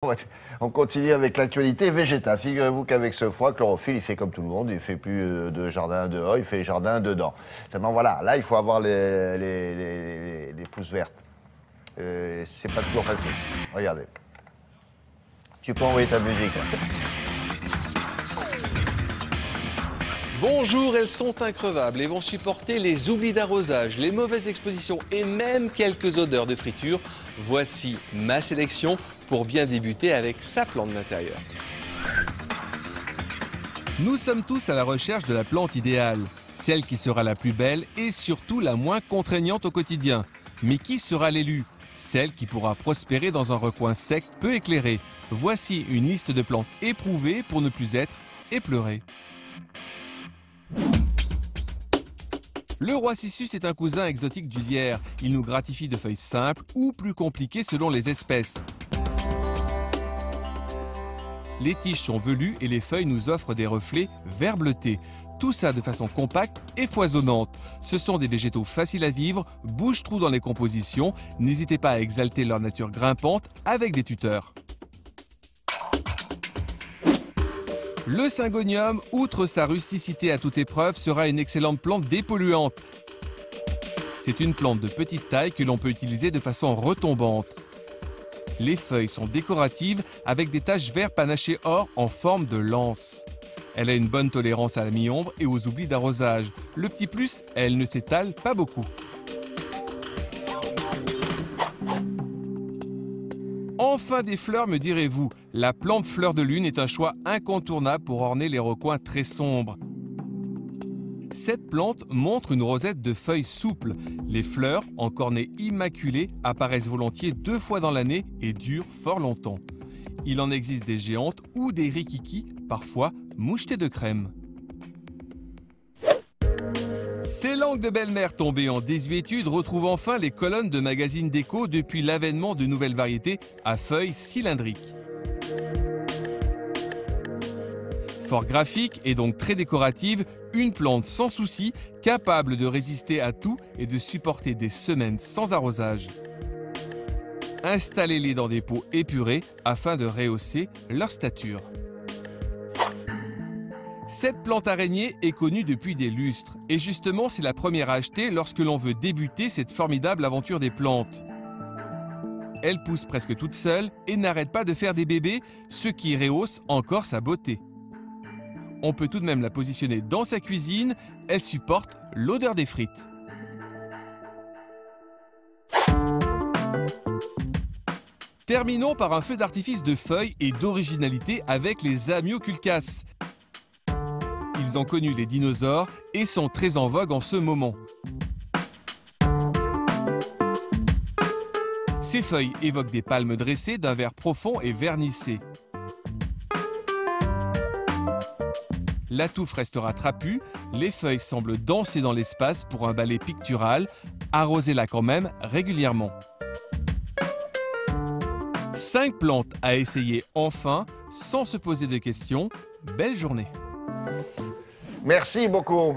On continue avec l'actualité végétale. Figurez-vous qu'avec ce froid, chlorophylle, il fait comme tout le monde. Il ne fait plus de jardin dehors, il fait jardin dedans. Seulement voilà, là, il faut avoir les pousses vertes. C'est pas toujours facile. Regardez. Tu peux envoyer ta musique. Bonjour, elles sont increvables et vont supporter les oublis d'arrosage, les mauvaises expositions et même quelques odeurs de friture. Voici ma sélection pour bien débuter avec sa plante d'intérieur. Nous sommes tous à la recherche de la plante idéale, celle qui sera la plus belle et surtout la moins contraignante au quotidien. Mais qui sera l'élu? Celle qui pourra prospérer dans un recoin sec, peu éclairé. Voici une liste de plantes éprouvées pour ne plus être épleurées. Le roi Cissus est un cousin exotique du lierre. Il nous gratifie de feuilles simples ou plus compliquées selon les espèces. Les tiges sont velues et les feuilles nous offrent des reflets vert bleuté. Tout ça de façon compacte et foisonnante. Ce sont des végétaux faciles à vivre, bouche-trou dans les compositions. N'hésitez pas à exalter leur nature grimpante avec des tuteurs. Le syngonium, outre sa rusticité à toute épreuve, sera une excellente plante dépolluante. C'est une plante de petite taille que l'on peut utiliser de façon retombante. Les feuilles sont décoratives avec des taches vert panaché or en forme de lance. Elle a une bonne tolérance à la mi-ombre et aux oublis d'arrosage. Le petit plus, elle ne s'étale pas beaucoup. Enfin des fleurs, me direz-vous. La plante fleur de lune est un choix incontournable pour orner les recoins très sombres. Cette plante montre une rosette de feuilles souples. Les fleurs, en cornets immaculés, apparaissent volontiers 2 fois dans l'année et durent fort longtemps. Il en existe des géantes ou des rikiki, parfois mouchetées de crème. Ces langues de belle-mère tombées en désuétude retrouvent enfin les colonnes de magazines déco depuis l'avènement de nouvelles variétés à feuilles cylindriques. Fort graphique et donc très décorative, une plante sans souci, capable de résister à tout et de supporter des semaines sans arrosage. Installez-les dans des pots épurés afin de rehausser leur stature. Cette plante araignée est connue depuis des lustres et justement c'est la première à acheter lorsque l'on veut débuter cette formidable aventure des plantes. Elle pousse presque toute seule et n'arrête pas de faire des bébés, ce qui rehausse encore sa beauté. On peut tout de même la positionner dans sa cuisine, elle supporte l'odeur des frites. Terminons par un feu d'artifice de feuilles et d'originalité avec les Amioculcas. Ils ont connu les dinosaures et sont très en vogue en ce moment. Ces feuilles évoquent des palmes dressées d'un vert profond et vernissé. La touffe restera trapue, les feuilles semblent danser dans l'espace pour un ballet pictural. Arrosez-la quand même régulièrement. 5 plantes à essayer enfin, sans se poser de questions. Belle journée! Merci beaucoup.